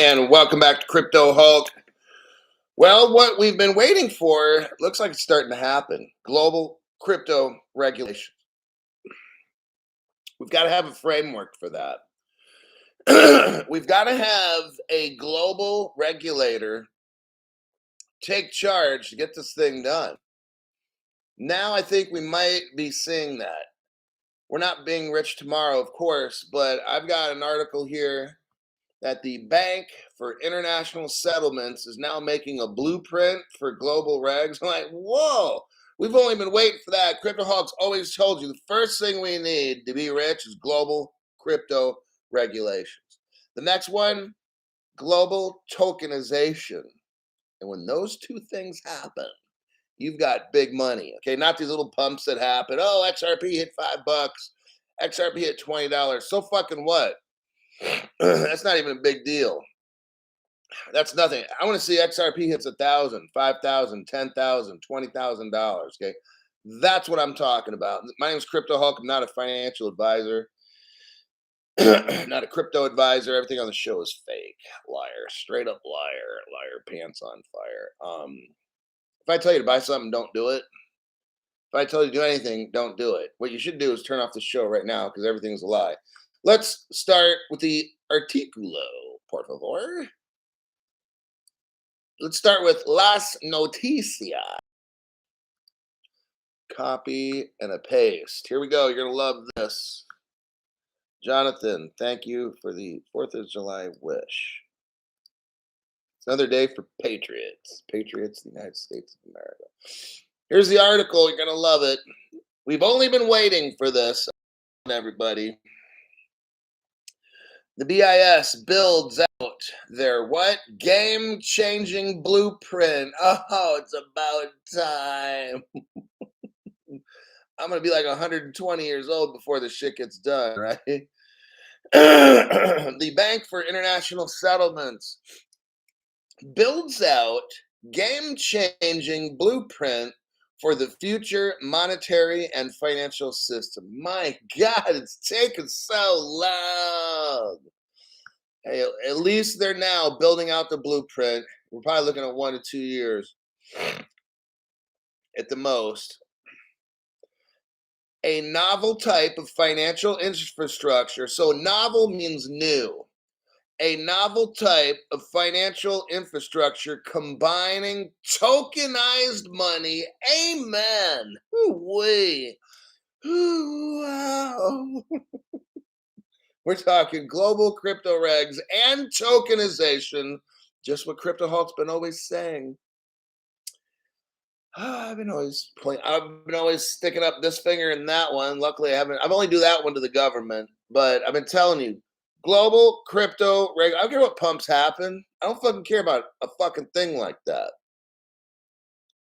And welcome back to Crypto Hulk. Well, what we've been waiting for looks like it's starting to happen. Global crypto regulation. We've got to have a framework for that. We've got to have a global regulator take charge to get this thing done. Now I think we might be seeing that. We're not being rich tomorrow, of course, but I've got an article here that the Bank for International Settlements is now making a blueprint for global regs. I'm like, whoa, we've only been waiting for that. Crypto Hawks always told you the first thing we need to be rich is global crypto regulations. The next one, global tokenization. And when those two things happen, you've got big money. Okay, not these little pumps that happen. Oh, XRP hit $5, XRP hit $20. So fucking what? That's not even a big deal. That's nothing. I want to see XRP hits 1,000, 5,000, 10,000, $20,000. Okay, that's what I'm talking about. My name is Crypto Hulk. I'm not a financial advisor, not a crypto advisor. Everything on the show is fake, liar, straight up liar, liar, pants on fire. If I tell you to buy something, don't do it. If I tell you to do anything, don't do it. What you should do is turn off the show right now because everything's a lie. Let's start with the articulo, por favor. Let's start with Las Noticias. Copy and a paste. Here we go. You're going to love this. Jonathan, thank you for the 4th of July wish. It's another day for patriots. Patriots of the United States of America. Here's the article. You're going to love it. We've only been waiting for this, everybody. The BIS builds out their what? Game-changing blueprint. Oh, it's about time. I'm going to be like 120 years old before this shit gets done, right? The Bank for International Settlements builds out game-changing blueprint for the future monetary and financial system. My God, it's taken so long. Hey, at least they're now building out the blueprint. We're probably looking at 1 to 2 years at the most. A novel type of financial infrastructure. So novel means new. A novel type of financial infrastructure combining tokenized money. Amen. Ooh-wee. Ooh, wow. We're talking global crypto regs and tokenization. Just what Crypto Hulk's been always saying. I've been always sticking up this finger in that one. Luckily, I've only do that one to the government, but I've been telling you, global crypto reg. I don't care what pumps happen. I don't fucking care about a fucking thing like that.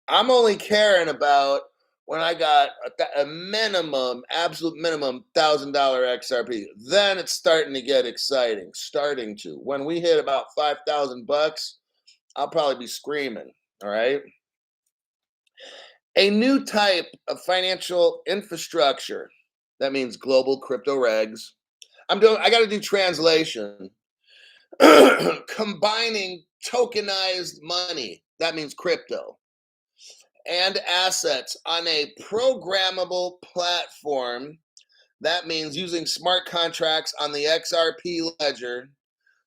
I'm only caring about when I got a minimum, absolute minimum, $1,000 XRP. Then it's starting to get exciting. Starting to. When we hit about $5,000, I'll probably be screaming. All right. A new type of financial infrastructure. That means global crypto regs. I got to do translation. Combining tokenized money. That means crypto. And assets on a programmable platform. That means using smart contracts on the XRP ledger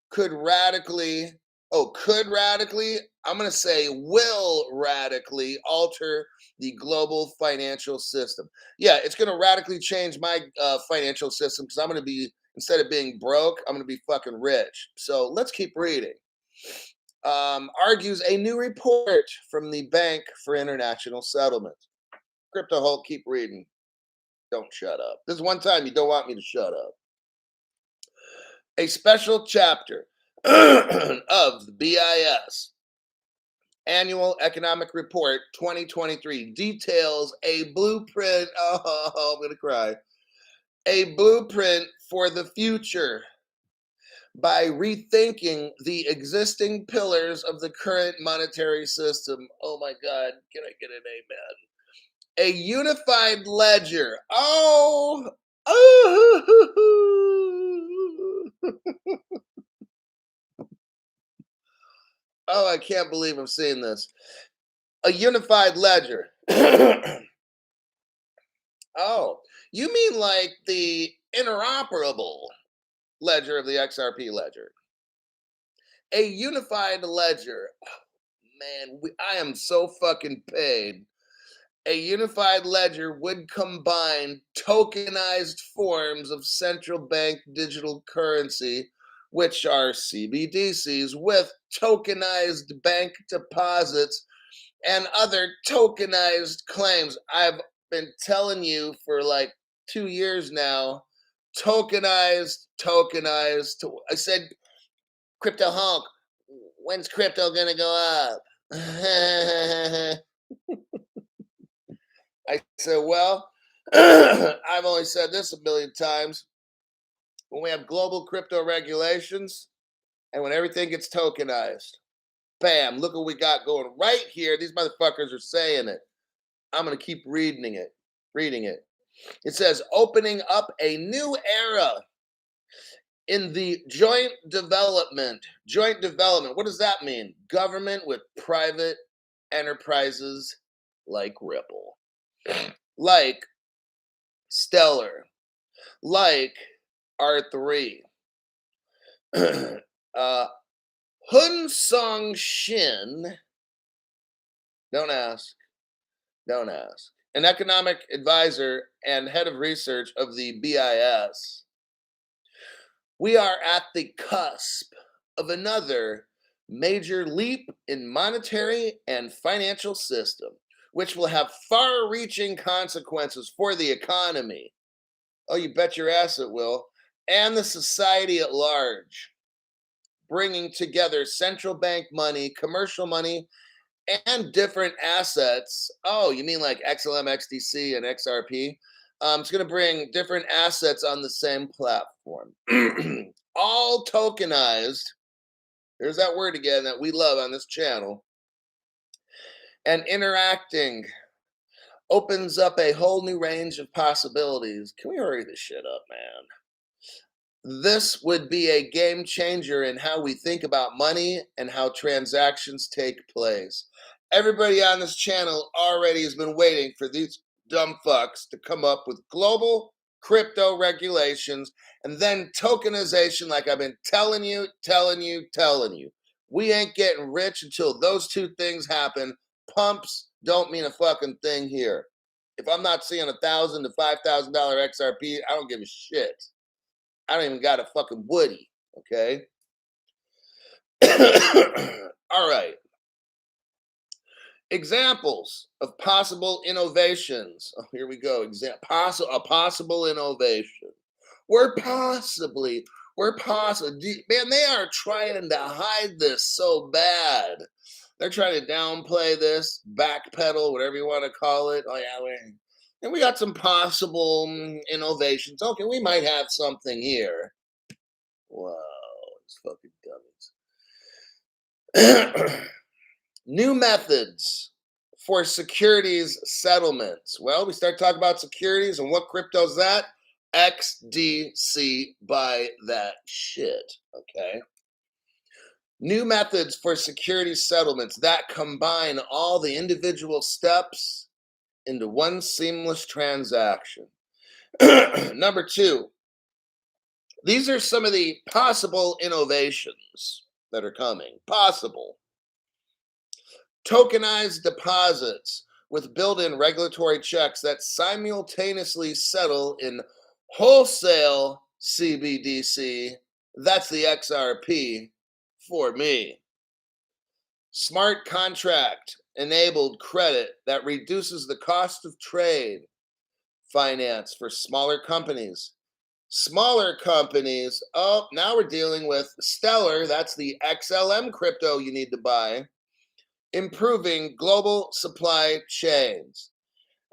could radically, I'm going to say will radically alter the global financial system. Yeah, it's going to radically change my financial system because I'm going to be, instead of being broke, I'm going to be fucking rich. So let's keep reading. Argues a new report from the Bank for International Settlements. Crypto Hulk, keep reading. Don't shut up. This is one time you don't want me to shut up. A special chapter of the BIS Annual Economic Report 2023 details a blueprint. Oh, I'm going to cry. A blueprint for the future by rethinking the existing pillars of the current monetary system. Oh my God, can I get an amen? A unified ledger. Oh. Oh, I can't believe I'm seeing this. A unified ledger. Oh, you mean like the interoperable ledger of the XRP ledger? A unified ledger. Man, I am so fucking paid. A unified ledger would combine tokenized forms of central bank digital currency, which are CBDCs, with tokenized bank deposits and other tokenized claims. I've been telling you for like 2 years now. Tokenized. I said, Crypto Honk, when's crypto gonna go up? I said, well, I've only said this a million times. When we have global crypto regulations and when everything gets tokenized, bam, look what we got going right here. These motherfuckers are saying it. I'm going to keep reading it. It says, opening up a new era in the joint development. Joint development. What does that mean? Government with private enterprises like Ripple, like Stellar, like R3. Hun Song Shin, don't ask, an economic advisor and head of research of the BIS. We are at the cusp of another major leap in monetary and financial system, which will have far-reaching consequences for the economy. Oh, you bet your ass it will. And the society at large, bringing together central bank money, commercial money, and different assets. Oh, you mean like XLM, XDC, and XRP? It's going to bring different assets on the same platform. All tokenized. There's that word again that we love on this channel. And interacting opens up a whole new range of possibilities. Can we hurry this shit up, man? This would be a game changer in how we think about money and how transactions take place. Everybody on this channel already has been waiting for these dumb fucks to come up with global crypto regulations and then tokenization, like I've been telling you. We ain't getting rich until those two things happen. Pumps don't mean a fucking thing here. If I'm not seeing $1,000 to $5,000 XRP, I don't give a shit. I don't even got a fucking Woody, okay? All right. Examples of possible innovations. Oh, here we go. A possible innovation. We're possibly. Man, they are trying to hide this so bad. They're trying to downplay this, backpedal, whatever you want to call it. Oh, yeah, and we got some possible innovations. Okay, we might have something here. Wow, these fucking dummies. New methods for securities settlements. Well, we start talking about securities and what crypto's that? XDC, buy that shit, okay? New methods for securities settlements that combine all the individual steps into one seamless transaction. Number two, these are some of the possible innovations that are coming. Possible. Tokenized deposits with built-in regulatory checks that simultaneously settle in wholesale CBDC. That's the XRP for me. Smart contract enabled credit that reduces the cost of trade finance for smaller companies. Oh, now we're dealing with Stellar. That's the XLM crypto you need to buy. Improving global supply chains.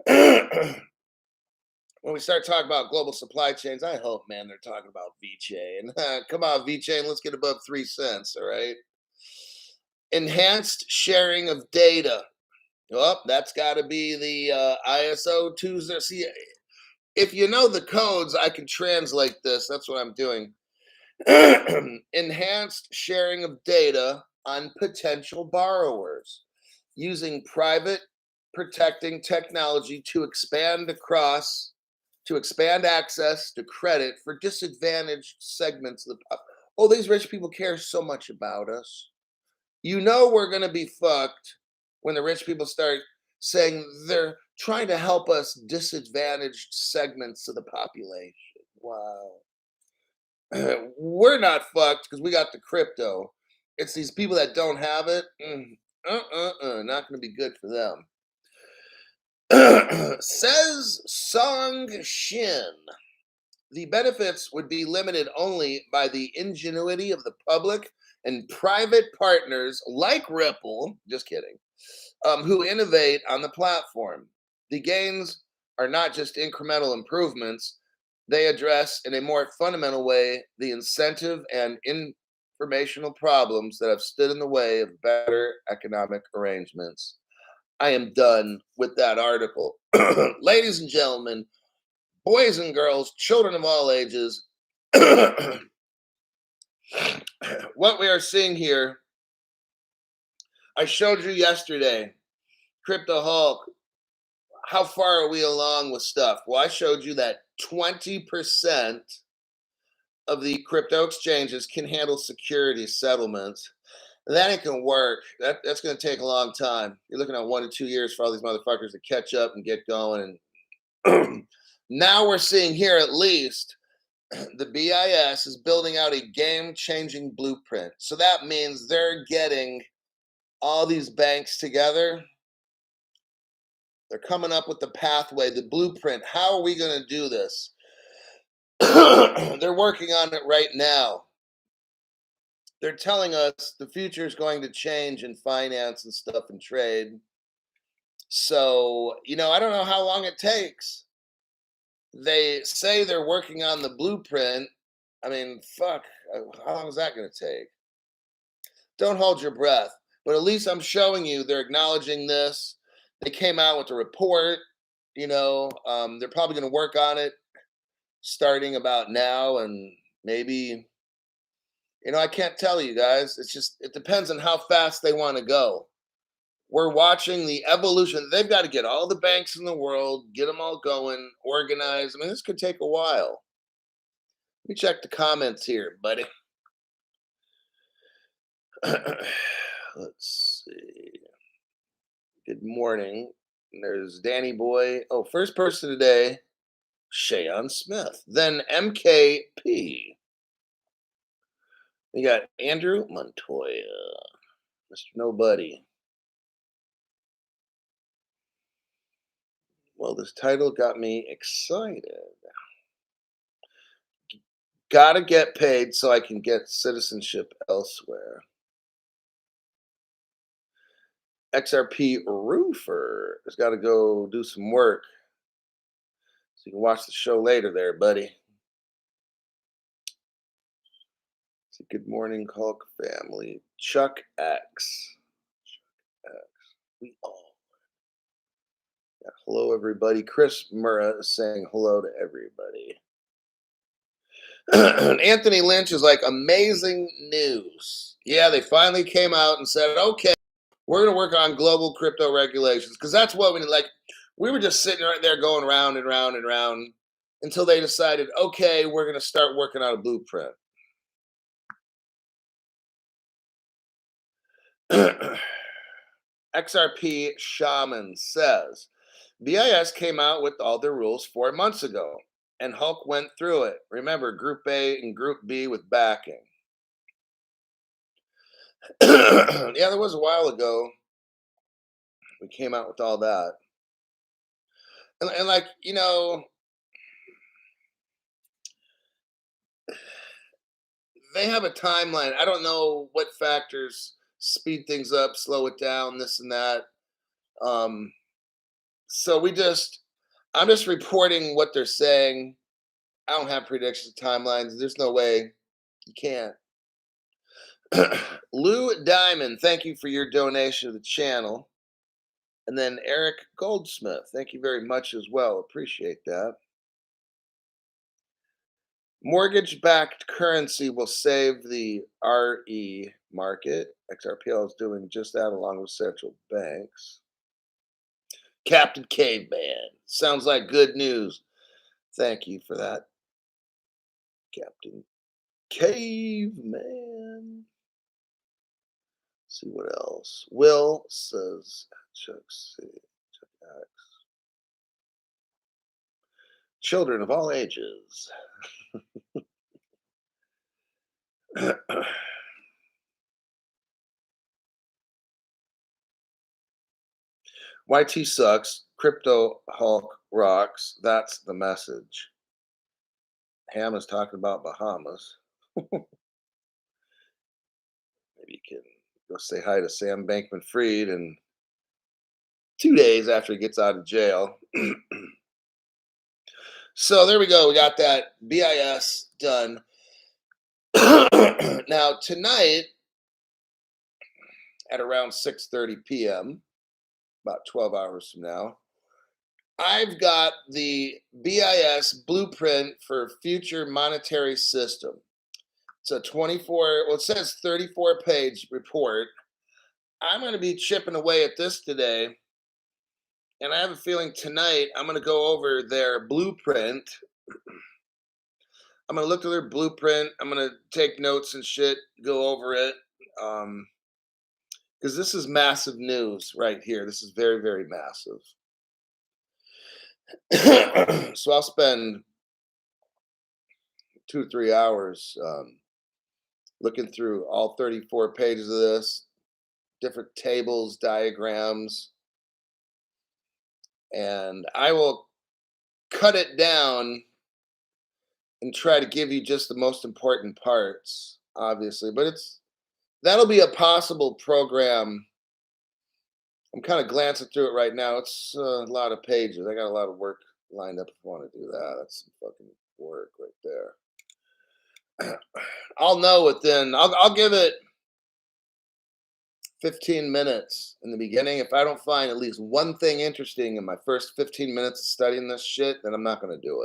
When we start talking about global supply chains, I hope, man, they're talking about VeChain. Come on, VeChain, let's get above 3 cents, all right? Enhanced sharing of data. Well, that's got to be the ISO 20. See, if you know the codes, I can translate this. That's what I'm doing. Enhanced sharing of data on potential borrowers, using private protecting technology to expand access to credit for disadvantaged segments of the oh, these rich people care so much about us. You know we're going to be fucked when the rich people start saying they're trying to help us disadvantaged segments of the population. Wow. We're not fucked because we got the crypto. It's these people that don't have it. Not going to be good for them. Says Song Shin. The benefits would be limited only by the ingenuity of the public and private partners like Ripple, just kidding, who innovate on the platform. The gains are not just incremental improvements, they address in a more fundamental way the incentive and informational problems that have stood in the way of better economic arrangements. I am done with that article. Ladies and gentlemen, boys and girls, children of all ages, what we are seeing here, I showed you yesterday, Crypto Hulk, how far are we along with stuff? Well, I showed you that 20% of the crypto exchanges can handle security settlements. That ain't gonna work. That's gonna take a long time. You're looking at 1 to 2 years for all these motherfuckers to catch up and get going. And now we're seeing here at least the BIS is building out a game-changing blueprint. So that means they're getting all these banks together. They're coming up with the pathway, the blueprint. How are we going to do this? They're working on it right now. They're telling us the future is going to change in finance and stuff and trade. So, I don't know how long it takes. They say they're working on the blueprint. I mean, fuck, how long is that going to take? Don't hold your breath. But at least I'm showing you they're acknowledging this. They came out with a report. They're probably going to work on it starting about now, and maybe, I can't tell you guys. It depends on how fast they want to go. We're watching the evolution. They've got to get all the banks in the world, get them all going, organized. I mean, this could take a while. Let me check the comments here, buddy. Let's see. Good morning. There's Danny Boy. Oh, first person today, Shayon Smith. Then MKP. We got Andrew Montoya, Mr. Nobody. Well, this title got me excited. Gotta get paid so I can get citizenship elsewhere. XRP Roofer has got to go do some work. So you can watch the show later there, buddy. So good morning, Hulk family. Chuck X. We all. Yeah, hello, everybody. Chris Murrah is saying hello to everybody. Anthony Lynch is like, amazing news. Yeah, they finally came out and said, okay, we're going to work on global crypto regulations, because that's what we need. Like, we were just sitting right there going round and round and round until they decided, okay, we're going to start working on a blueprint. XRP Shaman says, BIS came out with all their rules 4 months ago, and Hulk went through it. Remember, Group A and Group B with backing. Yeah, there was a while ago. We came out with all that. And like, they have a timeline. I don't know what factors speed things up, slow it down, this and that. So I'm just reporting what they're saying. I don't have predictions, timelines. There's no way you can't. Lou Diamond, thank you for your donation to the channel. And then Eric Goldsmith, thank you very much as well. Appreciate that. Mortgage-backed currency will save the RE market. XRPL is doing just that along with central banks. Captain Caveman. Sounds like good news. Thank you for that, Captain Caveman. See what else. Will says Chuck C. Chuck X. Children of all ages. YT sucks. Crypto Hulk rocks. That's the message. Ham is talking about Bahamas. Maybe you can go say hi to Sam Bankman Fried in 2 days after he gets out of jail. So there we go. We got that BIS done. Now tonight at around 6:30 p.m., about 12 hours from now, I've got the BIS blueprint for future monetary system. It's a 24, well, it says 34-page report. I'm going to be chipping away at this today. And I have a feeling tonight I'm going to go over their blueprint. I'm going to look at their blueprint. I'm going to take notes and shit, go over it. Because this is massive news right here. This is very, very massive. So I'll spend 2 or 3 hours looking through all 34 pages of this, different tables, diagrams, and I will cut it down and try to give you just the most important parts, obviously. But that'll be a possible program. I'm kind of glancing through it right now. It's a lot of pages. I got a lot of work lined up if I want to do that. That's some fucking work right there. I'll know within. I'll give it 15 minutes in the beginning. If I don't find at least one thing interesting in my first 15 minutes of studying this shit, then I'm not going to do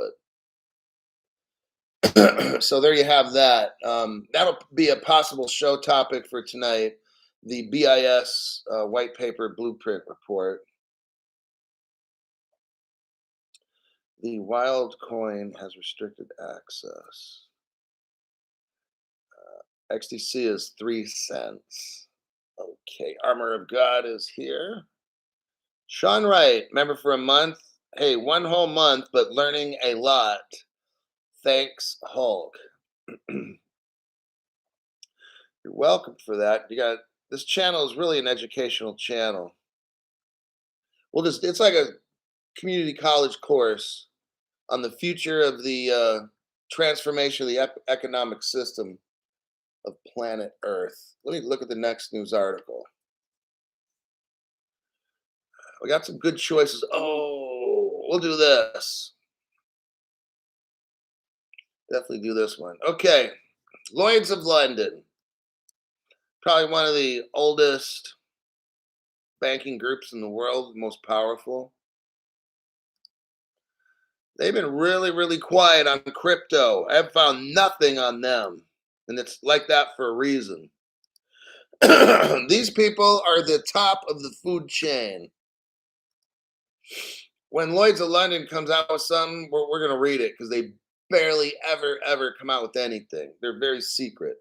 it. So there you have that. That'll be a possible show topic for tonight. The BIS white paper blueprint report. The wild coin has restricted access. XTC is 3 cents. Okay, Armor of God is here. Sean Wright, member for a month. Hey, 1 whole month, but learning a lot. Thanks, Hulk. You're welcome for that. This channel is really an educational channel. Well, it's like a community college course on the future of the transformation of the economic system of planet Earth. Let me look at the next news article. We got some good choices. Oh, we'll do this. Definitely do this one. Okay. Lloyd's of London. Probably one of the oldest banking groups in the world, most powerful. They've been really, really quiet on crypto. I have found nothing on them. And it's like that for a reason. These people are the top of the food chain. When Lloyd's of London comes out with something, we're going to read it because they barely ever come out with anything. They're very secret.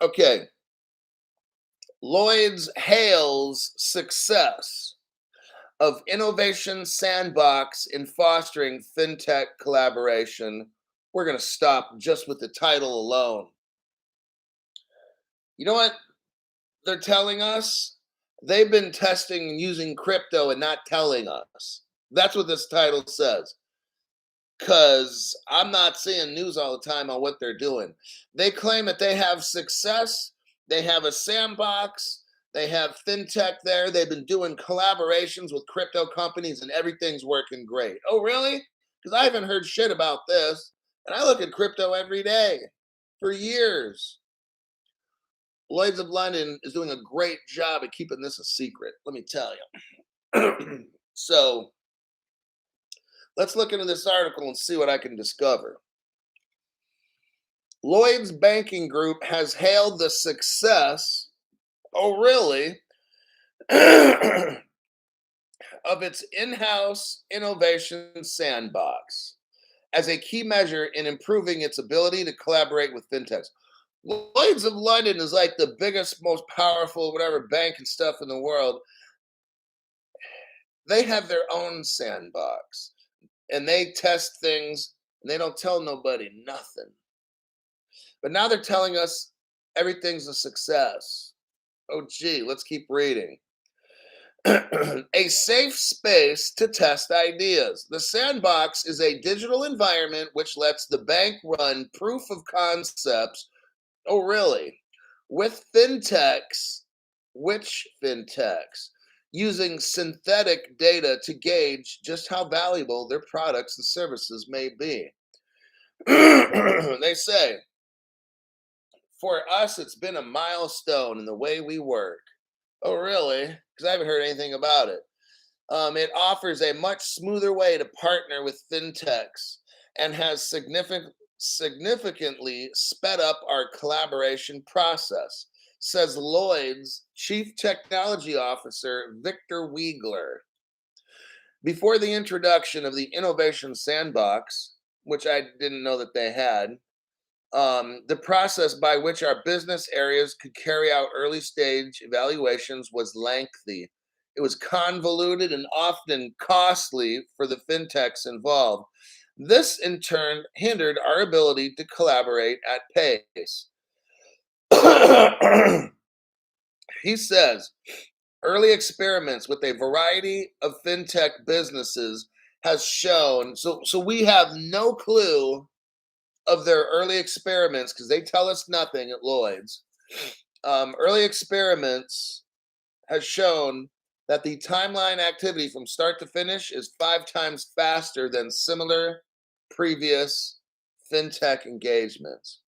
Okay. Lloyd's hails success of innovation sandbox in fostering fintech collaboration. We're going to stop just with the title alone. You know what they're telling us? They've been testing and using crypto and not telling us. That's what this title says. Because I'm not seeing news all the time on what they're doing. They claim that they have success. They have a sandbox. They have fintech there. They've been doing collaborations with crypto companies and everything's working great. Oh, really? Because I haven't heard shit about this. And I look at crypto every day for years. Lloyd's of London is doing a great job at keeping this a secret, let me tell you. So Let's look into this article and see what I can discover. Lloyd's banking group has hailed the success, oh really, of its in-house innovation sandbox as a key measure in improving its ability to collaborate with fintechs. Lloyd's of London is like the biggest, most powerful, whatever bank and stuff in the world. They have their own sandbox and they test things and they don't tell nobody nothing. But now they're telling us everything's a success. Oh, gee, let's keep reading. A safe space to test ideas. The sandbox is a digital environment which lets the bank run proof of concepts. Oh, really? With fintechs. Which fintechs? Using synthetic data to gauge just how valuable their products and services may be. They say, for us, it's been a milestone in the way we work. Oh, really? Because I haven't heard anything about it. It offers a much smoother way to partner with fintechs and has significantly sped up our collaboration process, says Lloyd's Chief Technology Officer, Victor Wiegler. Before the introduction of the Innovation Sandbox, which I didn't know that they had, the process by which our business areas could carry out early stage evaluations was lengthy. It was convoluted and often costly for the fintechs involved. This, in turn, hindered our ability to collaborate at pace. He says, early experiments with a variety of fintech businesses has shown, so we have no clue of their early experiments because they tell us nothing at Lloyd's. Early experiments has shown that the timeline activity from start to finish is 5 times faster than similar previous fintech engagements.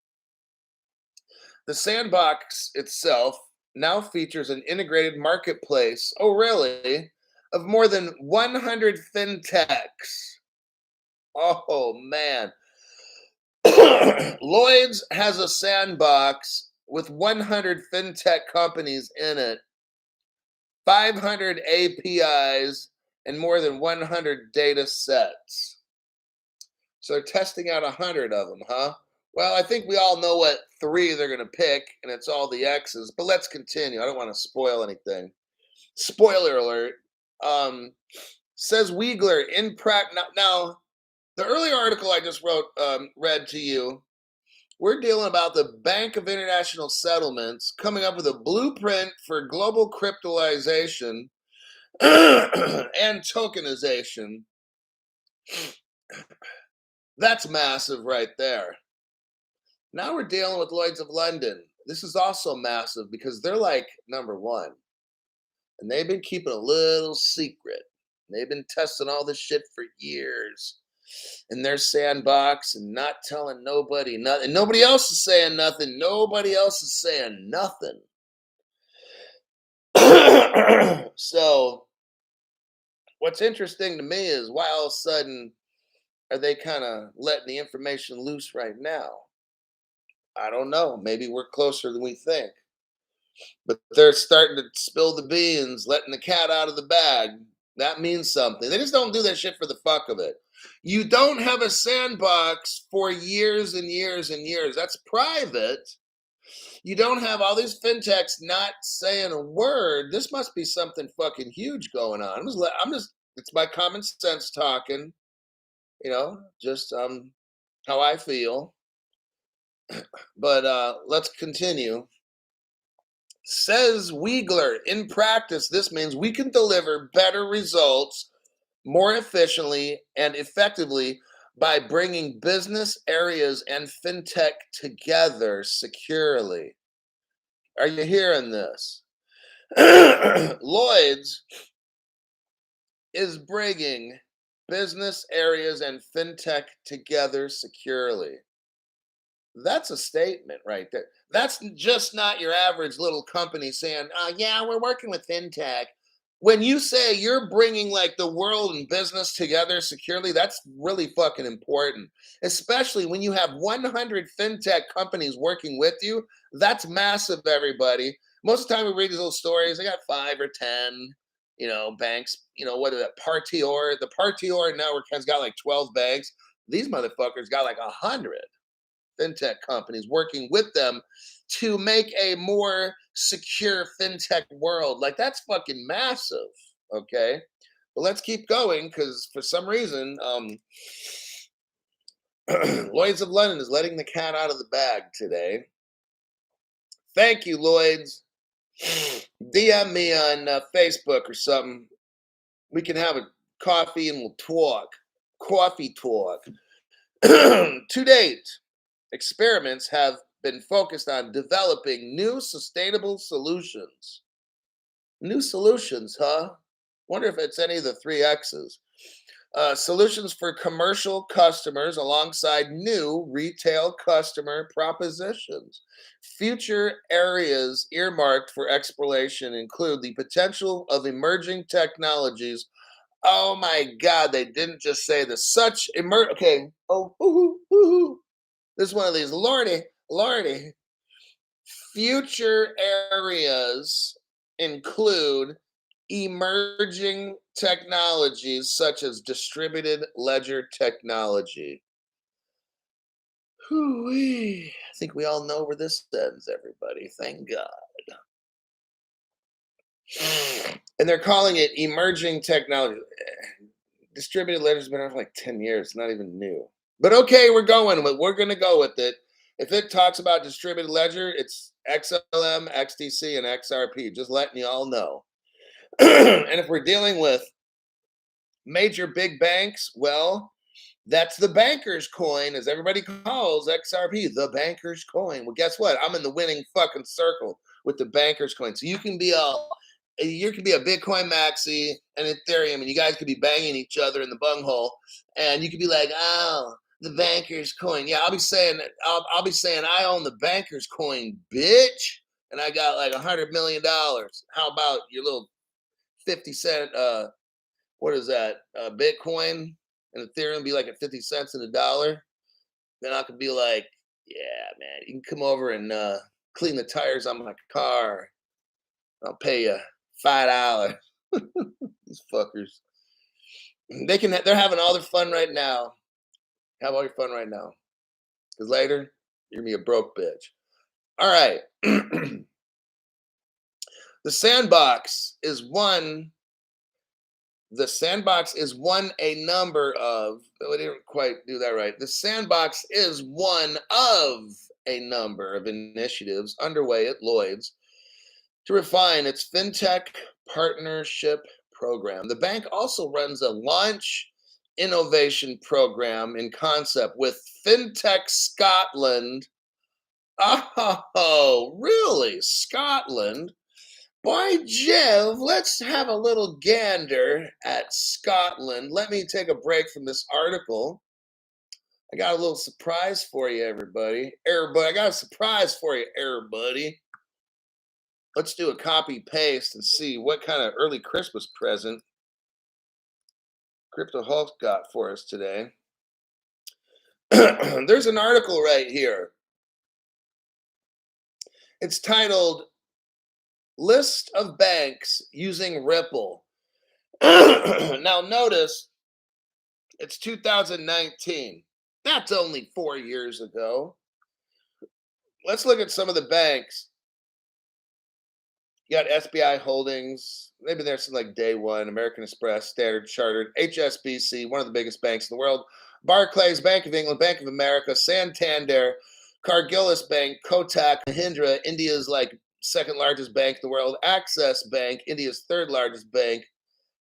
The sandbox itself now features an integrated marketplace, oh really, of more than 100 fintechs. Oh man. Lloyd's has a sandbox with 100 fintech companies in it, 500 APIs, and more than 100 data sets. So they're testing out 100 of them, huh? Well, I think we all know what 3 they're going to pick, and it's all the X's. But let's continue. I don't want to spoil anything. Spoiler alert. Says Wiegler in practice. Now, the earlier article I just read to you, we're dealing about the Bank of International Settlements coming up with a blueprint for global cryptalization and tokenization. That's massive right there. Now we're dealing with Lloyd's of London. This is also massive because they're like number one. And they've been keeping a little secret. They've been testing all this shit for years in their sandbox and not telling nobody nothing. Nobody else is saying nothing. Nobody else is saying nothing. So what's interesting to me is why all of a sudden are they kind of letting the information loose right now? I don't know. Maybe we're closer than we think. But they're starting to spill the beans, letting the cat out of the bag. That means something. They just don't do that shit for the fuck of it. You don't have a sandbox for years and years and years. That's private. You don't have all these fintechs not saying a word. This must be something fucking huge going on. I'm just it's my common sense talking, just how I feel. But let's continue. Says Wiegler, in practice, this means we can deliver better results more efficiently and effectively by bringing business areas and fintech together securely. Are you hearing this? Lloyd's is bringing business areas and fintech together securely. That's a statement right there. That's just not your average little company saying, yeah, we're working with fintech. when you say you're bringing like the world and business together securely, that's really fucking important, especially when you have 100 fintech companies working with you. That's massive, everybody. Most of the time we read these little stories, they got 5 or 10, banks, what is that? Partior, the Partior network has got like 12 banks. These motherfuckers got like 100 fintech companies working with them to make a more secure fintech world. Like that's fucking massive. Okay. But let's keep going because for some reason, Lloyd's of London is letting the cat out of the bag today. Thank you, Lloyd's. DM me on Facebook or something. We can have a coffee and we'll talk. Coffee talk. To date, experiments have been focused on developing new sustainable solutions. New solutions, huh? Wonder if it's any of the three X's. Solutions for commercial customers alongside new retail customer propositions. Future areas earmarked for exploration include the potential of emerging technologies. Oh my God, they didn't just say this. Okay. Oh, woo-hoo, woo-hoo. This is one of these. Lordy, Lordy. Future areas include emerging technologies such as distributed ledger technology. Whew-wee. I think we all know where this ends, everybody. Thank God. And they're calling it emerging technology. Distributed ledger's been around for like 10 years, not even new. But okay, we're gonna go with it. If it talks about distributed ledger, it's XLM, XDC, and XRP. Just letting you all know. And if we're dealing with major big banks, well, that's the banker's coin, as everybody calls XRP, the banker's coin. Well, guess what? I'm in the winning fucking circle with the banker's coin. So you could be a Bitcoin maxi and Ethereum, and you guys could be banging each other in the bunghole, and you could be like, oh, the banker's coin. Yeah, I'll be saying I own the banker's coin, bitch, and I got like $100 million. How about your little 50 cent? What is that? Bitcoin and Ethereum be like at 50 cents in a dollar. Then I could be like, yeah, man, you can come over and clean the tires on my car. I'll pay you $5. These fuckers. They're having all their fun right now. Have all your fun right now. Because later, you're gonna be a broke bitch. All right. The sandbox is one. The sandbox is one a number of. We didn't quite do that right. The sandbox is one of a number of initiatives underway at Lloyd's to refine its fintech partnership program. The bank also runs a launch innovation program in concept with FinTech Scotland. Oh, really? Scotland? By Jove, let's have a little gander at Scotland. Let me take a break from this article. I got a little surprise for you, everybody. Everybody, I got a surprise for you, everybody. Let's do a copy paste and see what kind of early Christmas present Crypto Hulk got for us today. There's an article right here. It's titled List of Banks Using Ripple. Now, notice it's 2019. That's only 4 years ago. Let's look at some of the banks. You got SBI Holdings. They've been there since like day one. American Express, Standard Chartered, HSBC, one of the biggest banks in the world. Barclays, Bank of England, Bank of America, Santander, Cargill Bank, Kotak, Mahindra, India's like second largest bank in the world. Axis Bank, India's third largest bank.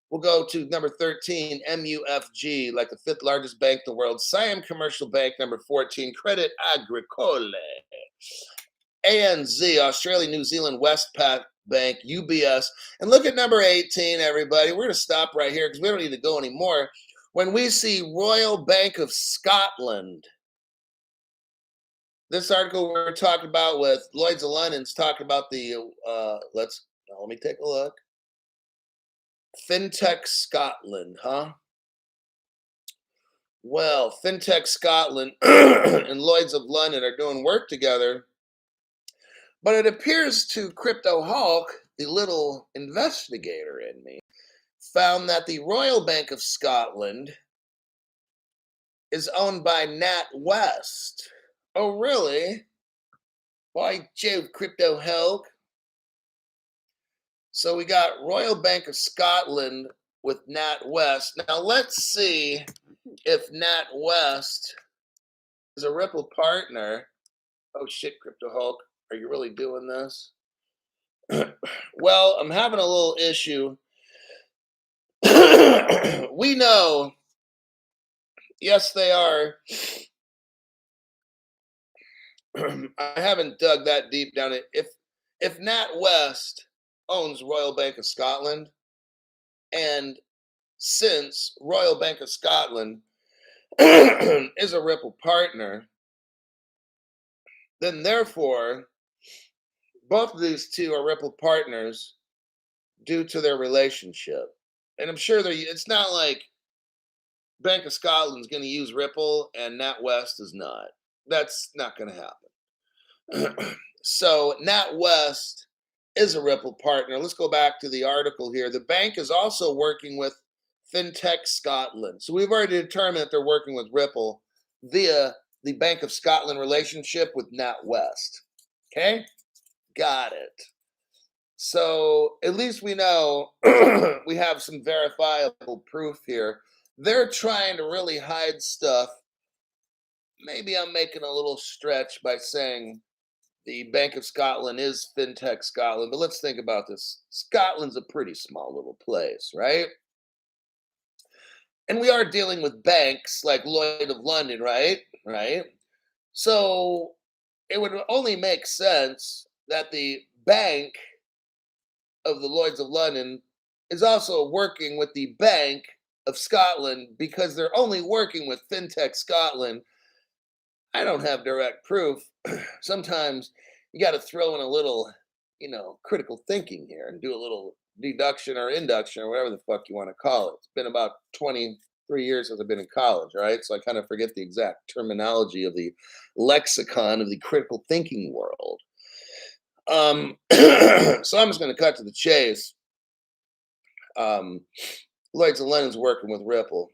We'll go to number 13, MUFG, like the fifth largest bank in the world. Siam Commercial Bank, number 14, Credit Agricole. ANZ, Australia, New Zealand, Westpac Bank, UBS. And look at number 18, everybody. We're going to stop right here because we don't need to go anymore. When we see Royal Bank of Scotland, this article we're talking about with Lloyd's of London's talking about the, let me take a look. FinTech Scotland, huh? Well, FinTech Scotland and Lloyd's of London are doing work together, but it appears to Crypto Hulk, the little investigator in me, found that the Royal Bank of Scotland is owned by NatWest. Oh, really? By Jove, Crypto Hulk. So we got Royal Bank of Scotland with NatWest. Now let's see if NatWest is a Ripple partner. Oh shit, Crypto Hulk, are you really doing this? Well, I'm having a little issue. We know, yes, they are. I haven't dug that deep down it. If NatWest owns Royal Bank of Scotland, and since Royal Bank of Scotland is a Ripple partner, then therefore both of these two are Ripple partners due to their relationship. And I'm sure it's not like Bank of Scotland's going to use Ripple and NatWest is not. That's not going to happen. So NatWest is a Ripple partner. Let's go back to the article here. The bank is also working with FinTech Scotland. So we've already determined that they're working with Ripple via the Bank of Scotland relationship with NatWest. Okay? Got it. So at least we know we have some verifiable proof here. They're trying to really hide stuff. Maybe I'm making a little stretch by saying the Bank of Scotland is FinTech Scotland, but let's think about this. Scotland's a pretty small little place, right? And we are dealing with banks like Lloyd of London, right? Right? So it would only make sense that the bank of the Lloyds of London is also working with the Bank of Scotland because they're only working with FinTech Scotland. I don't have direct proof. Sometimes you got to throw in a little, critical thinking here and do a little deduction or induction or whatever the fuck you want to call it. It's been about 23 years since I've been in college, right? So I kind of forget the exact terminology of the lexicon of the critical thinking world. So I'm just going to cut to the chase. Lloyd's of London's working with Ripple.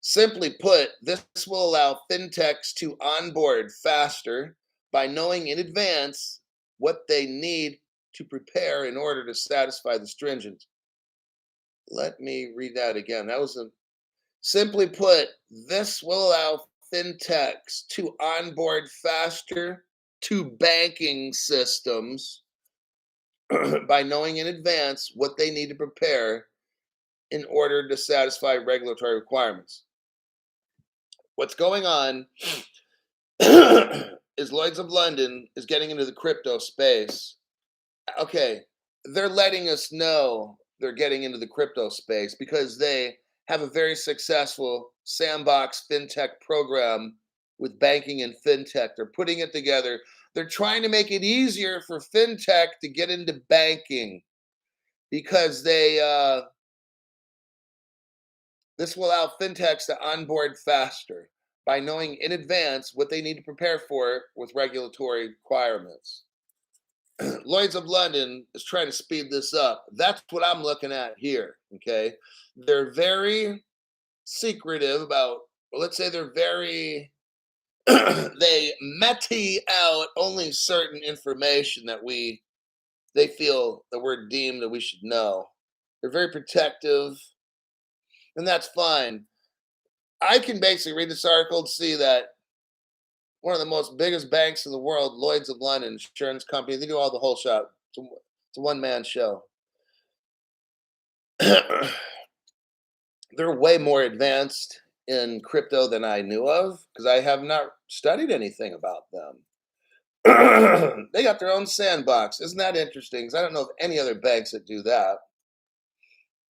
Simply put, this will allow fintechs to onboard faster by knowing in advance what they need to prepare in order to satisfy the stringent. Let me read that again. Simply put, this will allow fintechs to onboard faster to banking systems by knowing in advance what they need to prepare in order to satisfy regulatory requirements. What's going on is Lloyd's of London is getting into the crypto space. Okay, they're letting us know they're getting into the crypto space because they have a very successful sandbox fintech program with banking and fintech. They're putting it together. They're trying to make it easier for fintech to get into banking because this will allow fintechs to onboard faster by knowing in advance what they need to prepare for with regulatory requirements. Lloyd's of London is trying to speed this up. That's what I'm looking at here, okay? They're very secretive about, let's say they're very, they mete out only certain information that they feel that we're deemed that we should know. They're very protective, and that's fine. I can basically read this article and see that one of the most biggest banks in the world, Lloyd's of London, insurance company, they do all the whole shop. It's a one-man show. They're way more advanced in crypto than I knew of because I have not studied anything about them. They got their own sandbox. Isn't that interesting? Because I don't know of any other banks that do that.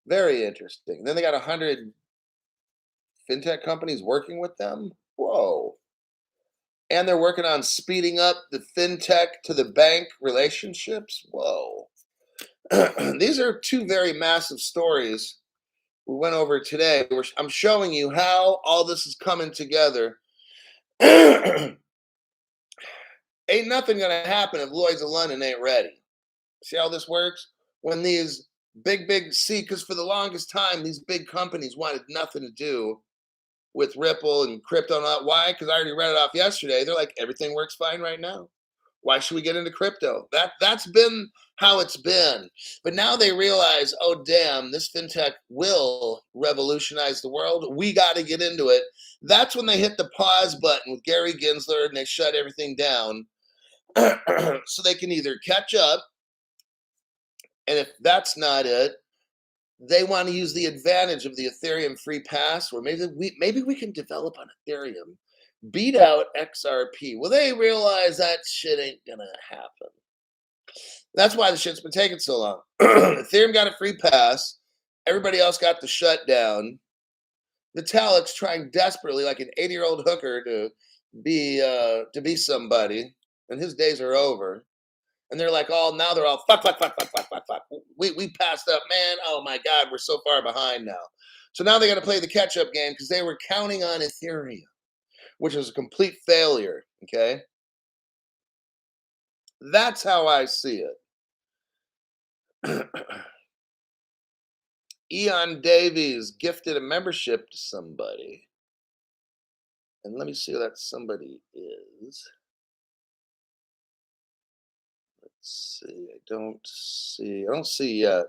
Very interesting. Then they got 100 fintech companies working with them. Whoa. And they're working on speeding up the fintech to the bank relationships. Whoa. These are two very massive stories we went over today. I'm showing you how all this is coming together. Ain't nothing gonna happen if Lloyd's of London ain't ready. See how this works? When these because for the longest time, these big companies wanted nothing to do with Ripple and crypto. Not why? Because I already read it off yesterday. They're like, everything works fine right now. Why should we get into crypto? That's been how it's been. But now they realize, oh damn, this fintech will revolutionize the world. We got to get into it. That's when they hit the pause button with Gary Gensler and they shut everything down. So they can either catch up, and if that's not it, they want to use the advantage of the Ethereum free pass, where maybe we can develop on Ethereum, beat out XRP. Well, they realize that shit ain't gonna happen. That's why the shit's been taking so long. Ethereum got a free pass. Everybody else got the shutdown. Vitalik's trying desperately, like an 80-year-old hooker, to be somebody, and his days are over. And they're like, oh, now they're all fuck. We passed up, man. Oh my God, we're so far behind now. So now they got to play the catch-up game because they were counting on Ethereum, which is a complete failure. Okay, that's how I see it. Eon Davies gifted a membership to somebody, and let me see who that somebody is. See, I don't see yet.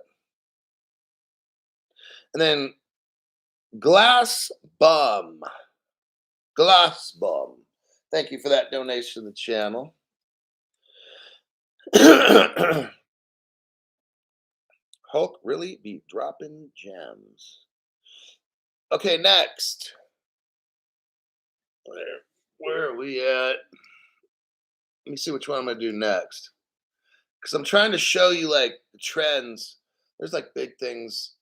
And then Glass Bomb. Thank you for that donation to the channel. Hulk really be dropping gems. Okay, next. Where are we at? Let me see which one I'm gonna do next. Because I'm trying to show you like the trends. There's like big things.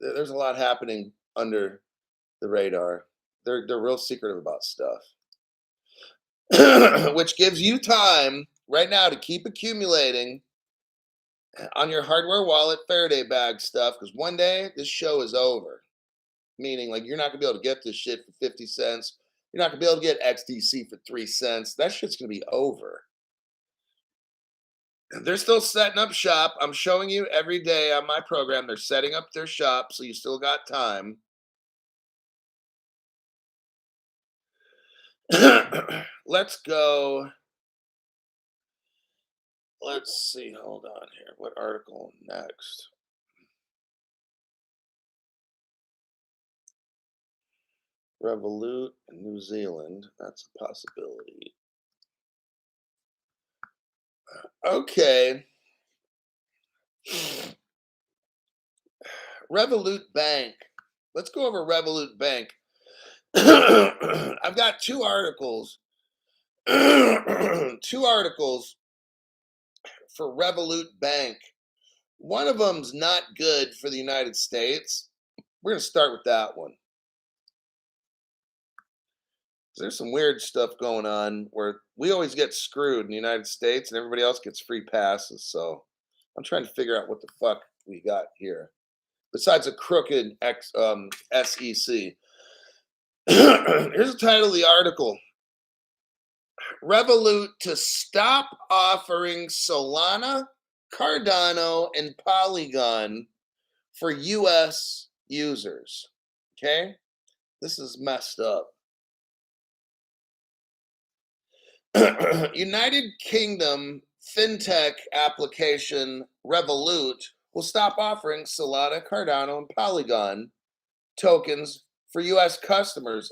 There's a lot happening under the radar. They're real secretive about stuff. Which gives you time right now to keep accumulating on your hardware wallet Faraday bag stuff, because one day this show is over. Meaning, like, you're not gonna be able to get this shit for 50 cents. You're not gonna be able to get XDC for 3 cents. That shit's gonna be over. They're still setting up shop. I'm showing you every day on my program. They're setting up their shop, so you still got time. Let's go. Let's see. Hold on here. What article next? Revolut in New Zealand. That's a possibility. Okay. Revolut Bank. Let's go over Revolut Bank. I've got two articles. Two articles for Revolut Bank. One of them's not good for the United States. We're going to start with that one. There's some weird stuff going on where we always get screwed in the United States and everybody else gets free passes. So I'm trying to figure out what the fuck we got here. Besides a crooked SEC. Here's the title of the article. Revolut to stop offering Solana, Cardano, and Polygon for US users. Okay? This is messed up. United Kingdom fintech application Revolut will stop offering Solana, Cardano, and Polygon tokens for US customers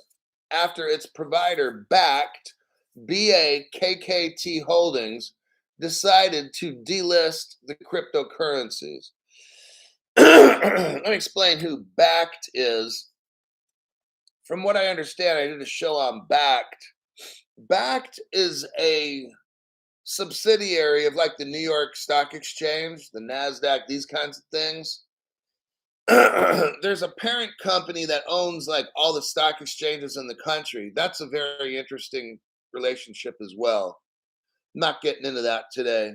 after its provider backed BAKKT Holdings decided to delist the cryptocurrencies. Let me explain who backed is. From what I understand, I did a show on backed. Backed is a subsidiary of like the New York Stock Exchange, the NASDAQ, these kinds of things. There's a parent company that owns like all the stock exchanges in the country. That's a very interesting relationship as well. Not getting into that today.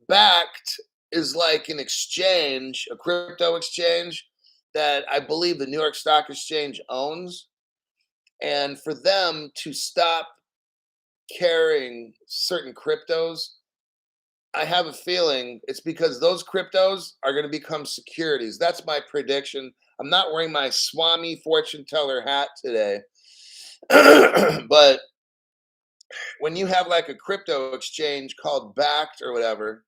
Backed is like an exchange, a crypto exchange that I believe the New York Stock Exchange owns. And for them to stop carrying certain cryptos, I have a feeling it's because those cryptos are going to become securities. That's my prediction. I'm not wearing my Swami fortune teller hat today. But when you have like a crypto exchange called Backed or whatever,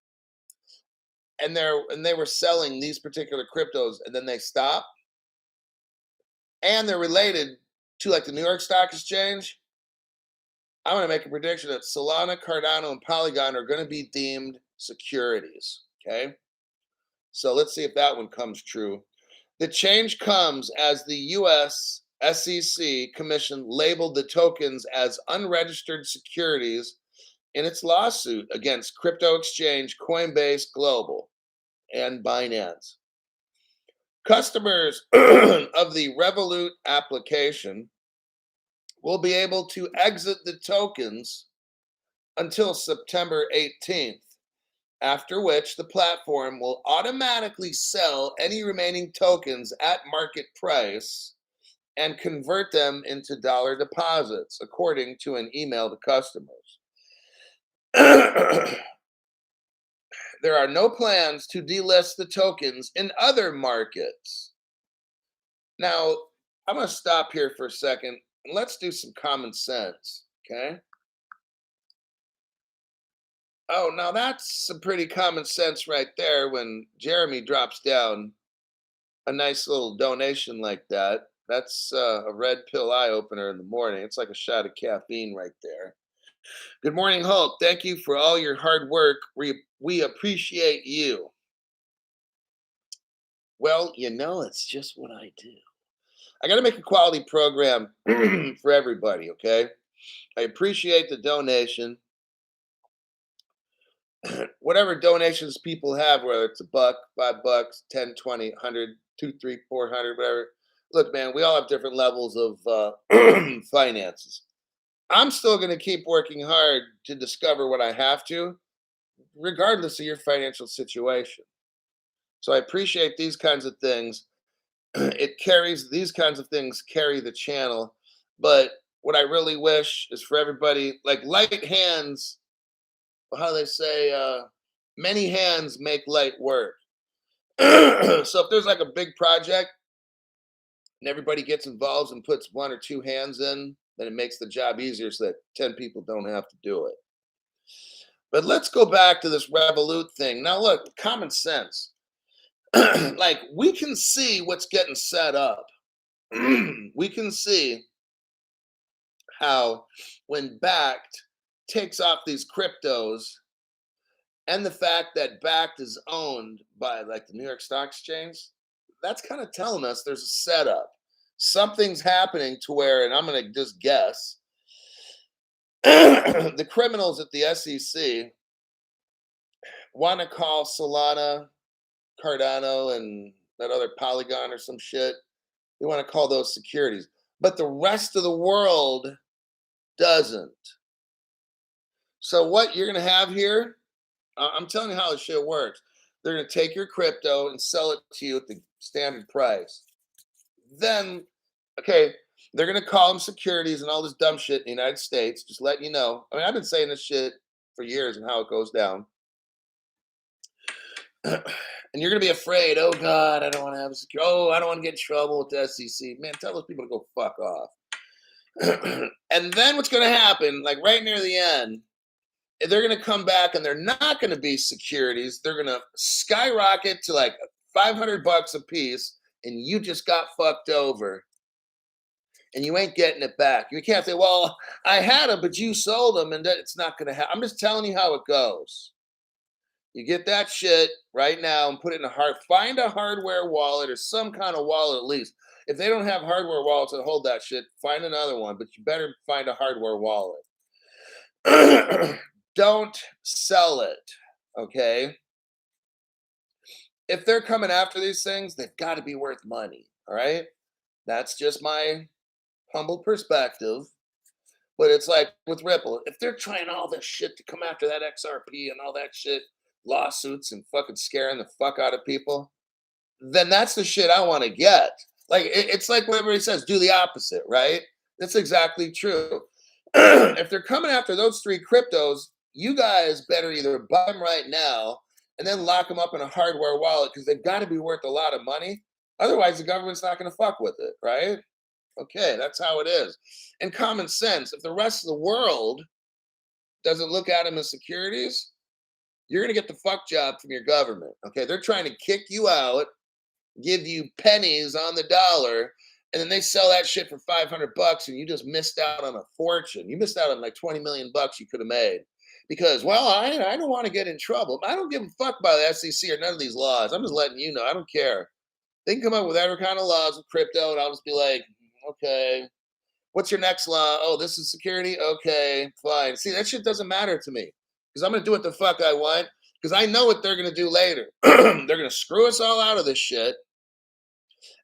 and they were selling these particular cryptos and then they stop, and they're related to like the New York Stock Exchange, I'm going to make a prediction that Solana, Cardano, and Polygon are going to be deemed securities. Okay. So let's see if that one comes true. The change comes as the US SEC Commission labeled the tokens as unregistered securities in its lawsuit against crypto exchange Coinbase Global and Binance. Customers of the Revolut application will be able to exit the tokens until September 18th, after which the platform will automatically sell any remaining tokens at market price and convert them into dollar deposits, according to an email to customers. There are no plans to delist the tokens in other markets. Now, I'm going to stop here for a second and let's do some common sense, okay? Oh, now that's some pretty common sense right there when Jeremy drops down a nice little donation like that. That's a red pill eye opener in the morning. It's like a shot of caffeine right there. Good morning, Hulk. Thank you for all your hard work. We appreciate you. Well, it's just what I do. I got to make a quality program for everybody, okay? I appreciate the donation. Whatever donations people have, whether it's $1, $5, 10, 20, 100, 2, 3, 400, whatever. Look, man, we all have different levels of finances. I'm still going to keep working hard to discover what I have to, regardless of your financial situation. So I appreciate these kinds of things. These kinds of things carry the channel. But what I really wish is for everybody, like light hands, how do they say, many hands make light work. So if there's like a big project and everybody gets involved and puts one or two hands in, then it makes the job easier so that 10 people don't have to do it. But let's go back to this Revolut thing. Now, look, common sense. Like, we can see what's getting set up. We can see how, when Backed takes off these cryptos, and the fact that Backed is owned by like the New York Stock Exchange, that's kind of telling us there's a setup. Something's happening to where, and I'm going to just guess, the criminals at the SEC want to call Solana, Cardano, and that other Polygon or some shit. They want to call those securities, but the rest of the world doesn't. So what you're going to have here, I'm telling you how this shit works. They're going to take your crypto and sell it to you at the standard price. Then, okay, they're going to call them securities and all this dumb shit in the United States. Just letting you know. I mean, I've been saying this shit for years and how it goes down. And you're going to be afraid. Oh, God, I don't want to have a security. Oh, I don't want to get in trouble with the SEC. Man, tell those people to go fuck off. And then what's going to happen, like right near the end, they're going to come back and they're not going to be securities. They're going to skyrocket to like $500 a piece, and you just got fucked over. And you ain't getting it back. You can't say, well, I had them, but you sold them, and it's not going to happen. I'm just telling you how it goes. You get that shit right now and put it in find a hardware wallet or some kind of wallet at least. If they don't have hardware wallets that hold that shit, find another one, but you better find a hardware wallet. Don't sell it, okay? If they're coming after these things, they've got to be worth money, all right? That's just my humble perspective. But it's like with Ripple, if they're trying all this shit to come after that XRP and all that shit, lawsuits and fucking scaring the fuck out of people, then that's the shit I want to get. Like it's like what everybody says, do the opposite, right? That's exactly true. If they're coming after those three cryptos, you guys better either buy them right now and then lock them up in a hardware wallet because they've got to be worth a lot of money. Otherwise, the government's not going to fuck with it, right? Okay, that's how it is. And common sense, if the rest of the world doesn't look at them as securities, you're going to get the fuck job from your government. Okay, they're trying to kick you out, give you pennies on the dollar, and then they sell that shit for 500 bucks and you just missed out on a fortune. You missed out on like 20 million bucks you could have made because, well, I don't want to get in trouble. I don't give a fuck about the SEC or none of these laws. I'm just letting you know. I don't care. They can come up with every kind of laws with crypto and I'll just be like, okay, what's your next law? Oh, this is security? Okay, fine. See, that shit doesn't matter to me because I'm going to do what the fuck I want because I know what they're going to do later. They're going to screw us all out of this shit.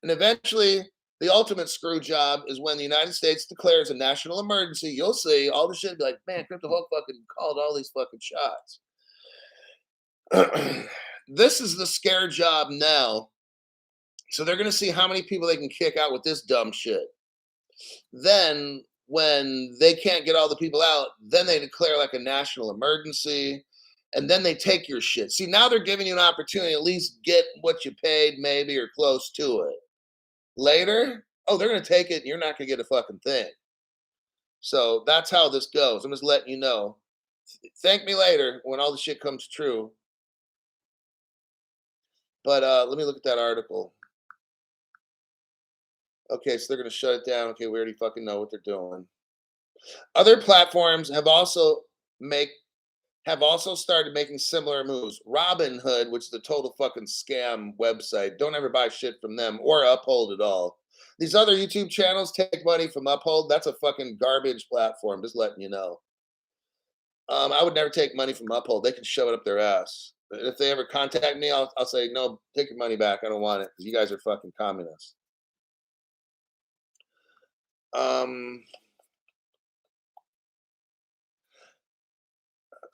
And eventually, the ultimate screw job is when the United States declares a national emergency. You'll see all the shit be like, man, Crypto Hulk fucking called all these fucking shots. This is the scare job now. So they're going to see how many people they can kick out with this dumb shit. Then, when they can't get all the people out, then they declare like a national emergency. And then they take your shit. See, now they're giving you an opportunity to at least get what you paid, maybe, or close to it. Later, oh, they're going to take it and you're not going to get a fucking thing. So that's how this goes. I'm just letting you know. Thank me later when all the shit comes true. But let me look at that article. Okay, so they're going to shut it down. Okay, we already fucking know what they're doing. Other platforms have also started making similar moves. Robinhood, which is a total fucking scam website. Don't ever buy shit from them or Uphold at all. These other YouTube channels take money from Uphold. That's a fucking garbage platform. Just letting you know. I would never take money from Uphold. They can shove it up their ass. If they ever contact me, I'll say, no, take your money back. I don't want it because you guys are fucking communists.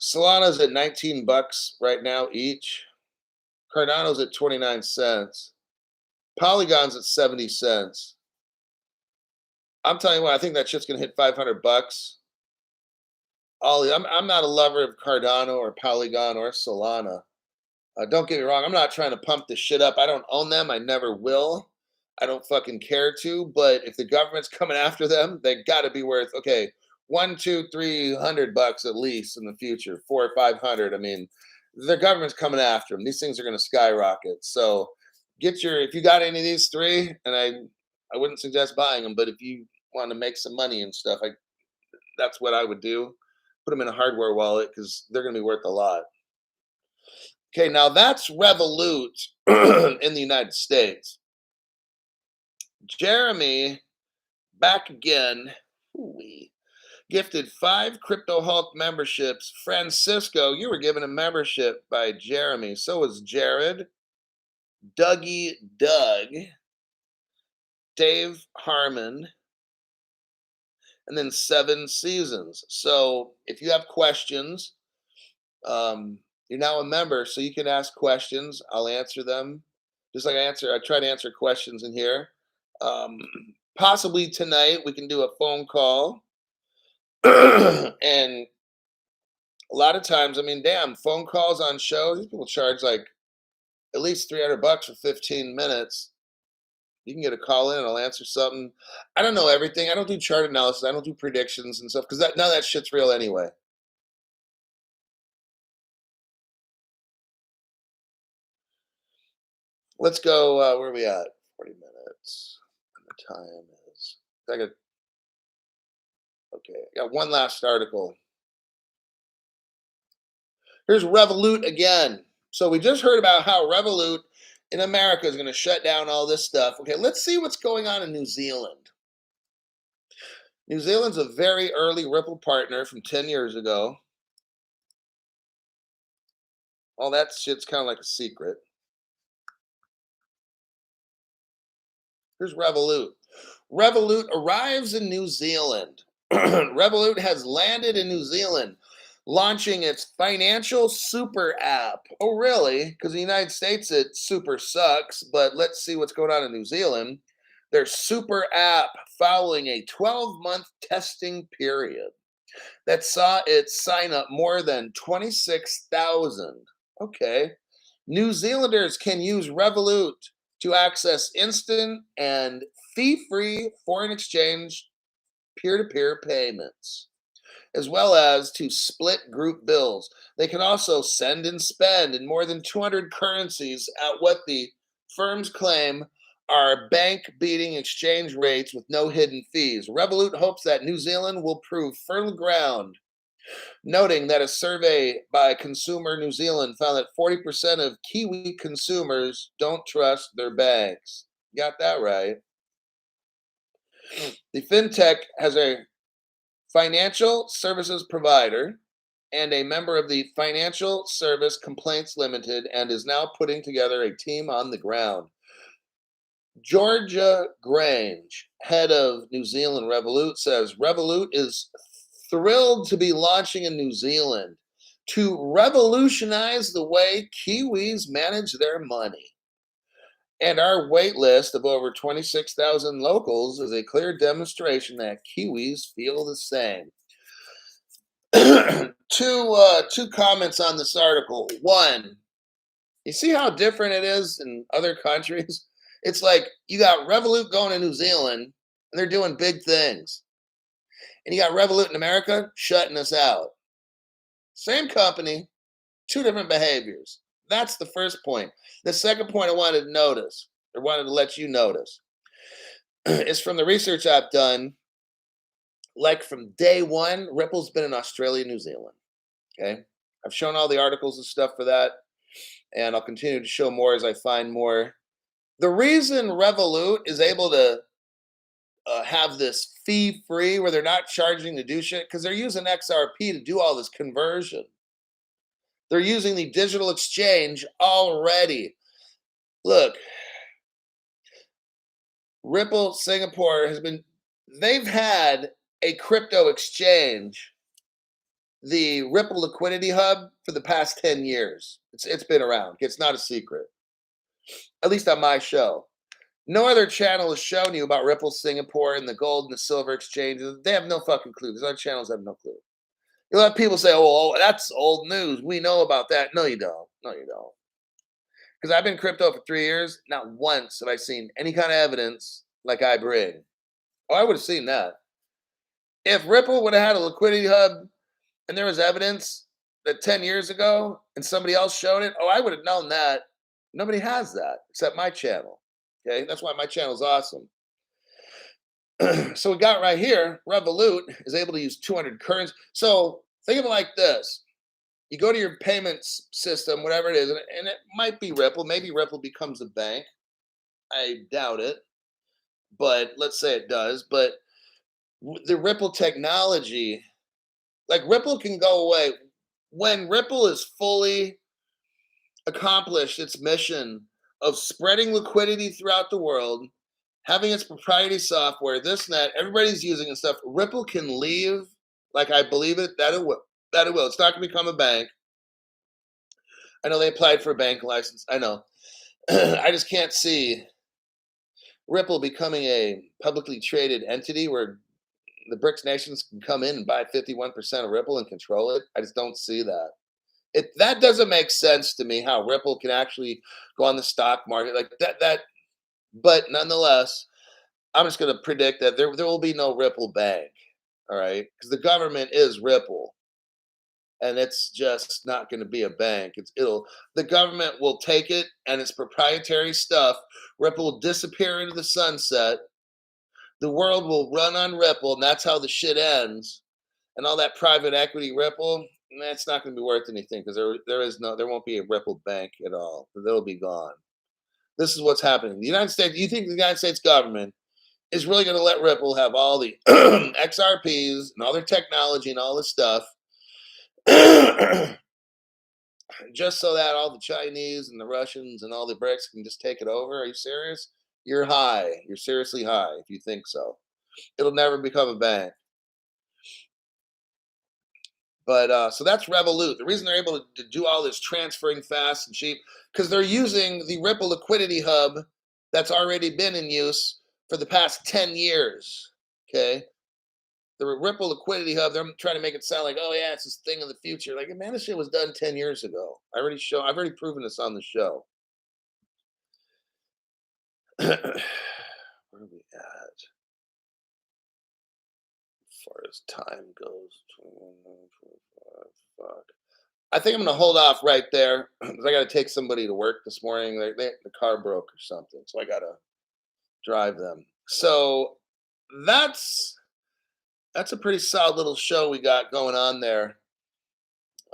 Solana's at 19 bucks right now each. Cardano's at 29 cents. Polygon's at 70 cents. I'm telling you what, I think that shit's gonna hit 500 bucks. Ollie, I'm not a lover of Cardano or Polygon or Solana. Don't get me wrong, I'm not trying to pump this shit up. I don't own them. I never will. I don't fucking care to. But if the government's coming after them, they got to be worth $100, $200, $300 at least in the future, 400 or 500. I mean, the government's coming after them. These things are going to skyrocket. So if you got any of these three, and I wouldn't suggest buying them, but if you want to make some money and stuff, that's what I would do. Put them in a hardware wallet because they're going to be worth a lot. Okay, now that's Revolut in the United States. Jeremy, back again, gifted 5 Crypto Hulk memberships. Francisco, you were given a membership by Jeremy. So was Jared, Dougie Doug, Dave Harmon, and then 7 Seasons. So if you have questions, you're now a member, so you can ask questions. I'll answer them. Just like I try to answer questions in here. Possibly tonight we can do a phone call. And a lot of times, I mean, damn, phone calls on shows, these people charge like at least $300 for 15 minutes. You can get a call in and I'll answer something. I don't know everything. I don't do chart analysis. I don't do predictions and stuff because none of that shit's real anyway. Let's go. Where are we at? 40 minutes. And the time is. Okay, I got one last article. Here's Revolut again. So we just heard about how Revolut in America is going to shut down all this stuff. Okay, let's see what's going on in New Zealand. New Zealand's a very early Ripple partner from 10 years ago. All that shit's kind of like a secret. Here's Revolut. Revolut arrives in New Zealand. Revolut has landed in New Zealand. launching its financial super app. Oh, really? Because in the United States, it super sucks. But let's see what's going on in New Zealand. Their super app following a 12-month testing period that saw it sign up more than 26,000. Okay. New Zealanders can use Revolut to access instant and fee free foreign exchange peer to peer payments, as well as to split group bills. They can also send and spend in more than 200 currencies at what the firms claim are bank beating exchange rates with no hidden fees. Revolut hopes that New Zealand will prove fertile ground, noting that a survey by Consumer New Zealand found that 40% of Kiwi consumers don't trust their banks. Got that right. The fintech has a financial services provider and a member of the Financial Service Complaints Limited and is now putting together a team on the ground. Georgia Grange, head of New Zealand Revolut, says Revolut is thrilled to be launching in New Zealand to revolutionize the way Kiwis manage their money. And our wait list of over 26,000 locals is a clear demonstration that Kiwis feel the same. Two comments on this article. One, you see how different it is in other countries? It's like you got Revolut going to New Zealand and they're doing big things. And you got Revolut in America shutting us out. Same company, two different behaviors. That's the first point. The second point I wanted to notice, or wanted to let you notice, is from the research I've done. Like from day one, Ripple's been in Australia, New Zealand. Okay. I've shown all the articles and stuff for that, and I'll continue to show more as I find more. The reason Revolut is able to have this fee free where they're not charging to do shit because they're using XRP to do all this conversion. They're using the digital exchange already. Look, Ripple Singapore they've had a crypto exchange, the Ripple Liquidity Hub, for the past 10 years. It's been around. It's not a secret, at least on my show. No other channel has shown you about Ripple Singapore and the gold and the silver exchanges. They have no fucking clue. These other channels have no clue. You'll have people say, oh, that's old news. We know about that. No, you don't. No, you don't. Because I've been crypto for 3 years. Not once have I seen any kind of evidence like I bring. Oh, I would have seen that. If Ripple would have had a liquidity hub and there was evidence that 10 years ago and somebody else showed it, oh, I would have known that. Nobody has that except my channel. Okay, that's why my channel is awesome. So we got right here, Revolut is able to use 200 currencies. So think of it like this. You go to your payments system, whatever it is, and it might be Ripple. Maybe Ripple becomes a bank. I doubt it, but let's say it does. But the Ripple technology, like Ripple can go away. When Ripple is fully accomplished its mission of spreading liquidity throughout the world, having its proprietary software, this and that, everybody's using and stuff, Ripple can leave, like I believe it, that it will. That it will. It's not going to become a bank. I know they applied for a bank license. I know. I just can't see Ripple becoming a publicly traded entity where the BRICS nations can come in and buy 51% of Ripple and control it. I just don't see that. That doesn't make sense to me how Ripple can actually go on the stock market like that. But nonetheless, I'm just going to predict that there will be no Ripple bank. All right, because the government is Ripple, and it's just not going to be a bank. The government will take it and its proprietary stuff. Ripple will disappear into the sunset. The world will run on Ripple, and that's how the shit ends. And all that private equity Ripple, that's not going to be worth anything because there won't be a Ripple bank at all. They'll be gone. This is what's happening. The United States. You think the United States government is really going to let Ripple have all the XRPs and all their technology and all this stuff, just so that all the Chinese and the Russians and all the BRICS can just take it over? Are you serious? You're high. You're seriously high if you think so. It'll never become a bank. But so that's Revolut. The reason they're able to do all this transferring fast and cheap because they're using the Ripple liquidity hub that's already been in use for the past 10 years. Okay. The Ripple liquidity hub, they're trying to make it sound like, oh yeah, it's this thing of the future. Like, man, this shit was done 10 years ago. I've already proven this on the show. Where are we at? As far as time goes, 21, 25, fuck. I think I'm gonna hold off right there because I got to take somebody to work this morning. The car broke or something, so I gotta drive them. So that's that's a pretty solid little show we got going on there.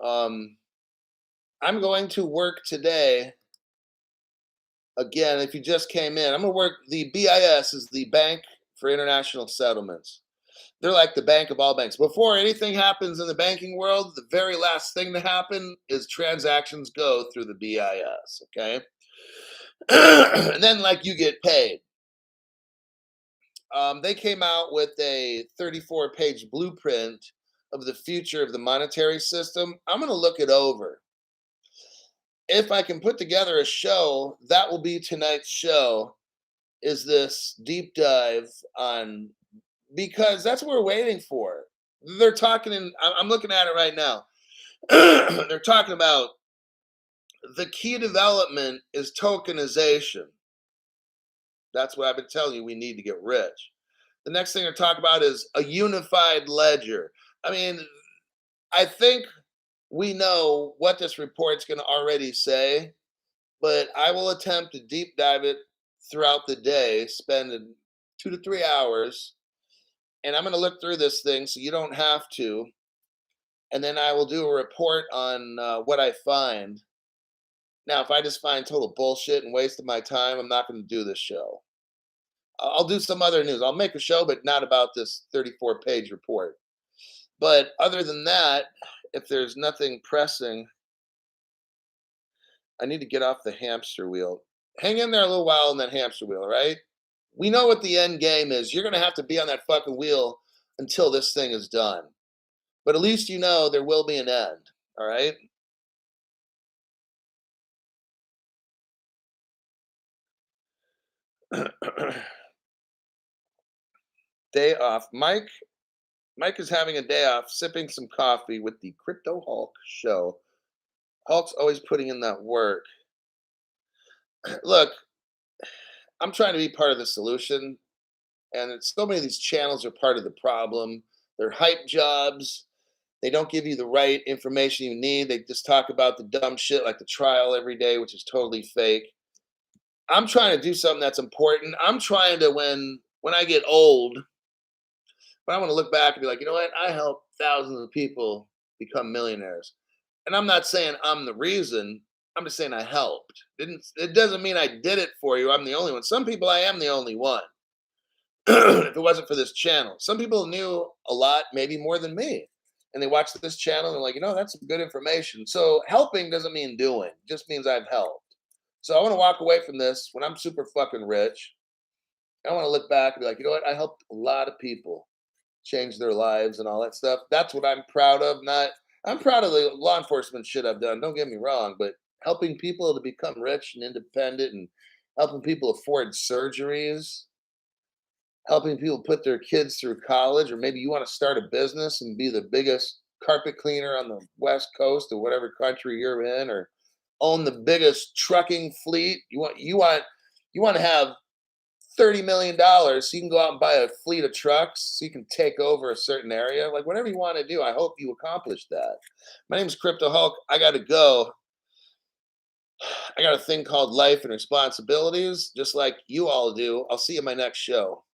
Um, I'm going to work today again. If you just came in, I'm gonna work. The BIS is the Bank for International Settlements. They're like the bank of all banks. Before anything happens in the banking world, the very last thing to happen is transactions go through the BIS. Okay, and then like you get paid. They came out with a 34-page blueprint of the future of the monetary system. I'm going to look it over. If I can put together a show, that will be tonight's show. Is this deep dive on because that's what we're waiting for. They're talking in. I'm looking at it right now. They're talking about the key development is tokenization. That's what I've been telling you. We need to get rich. The next thing they're talking about is a unified ledger. I mean, I think we know what this report's going to already say, but I will attempt to deep dive it throughout the day, spend 2 to 3 hours, and I'm going to look through this thing so you don't have to. And then I will do a report on what I find. Now, if I just find total bullshit and waste of my time, I'm not going to do this show. I'll do some other news. I'll make a show, but not about this 34-page report. But other than that, if there's nothing pressing, I need to get off the hamster wheel. Hang in there a little while on that hamster wheel, right? We know what the end game is. You're going to have to be on that fucking wheel until this thing is done. But at least you know there will be an end, all right? Day off. Mike is having a day off, sipping some coffee with the Crypto Hulk show. Hulk's always putting in that work. Look, I'm trying to be part of the solution, and so many of these channels are part of the problem. They're hype jobs. They don't give you the right information you need. They just talk about the dumb shit like the trial every day, which is totally fake. I'm trying to do something that's important. I'm trying to when I get old, but I want to look back and be like, you know what? I helped thousands of people become millionaires. And I'm not saying I'm the reason. I'm just saying I helped. It doesn't mean I did it for you. I'm the only one. Some people I am the only one. If it wasn't for this channel. Some people knew a lot, maybe more than me. And they watched this channel and they're like, that's some good information. So helping doesn't mean doing. It just means I've helped. So I want to walk away from this when I'm super fucking rich. I want to look back and be like, you know what? I helped a lot of people change their lives and all that stuff. That's what I'm proud of. I'm proud of the law enforcement shit I've done. Don't get me wrong, but helping people to become rich and independent and helping people afford surgeries, helping people put their kids through college, or maybe you want to start a business and be the biggest carpet cleaner on the West Coast or whatever country you're in, or own the biggest trucking fleet. You want to have $30 million so you can go out and buy a fleet of trucks so you can take over a certain area. Like whatever you want to do, I hope you accomplish that. My name is Crypto Hulk. I got to go. I got a thing called life and responsibilities, just like you all do. I'll see you in my next show.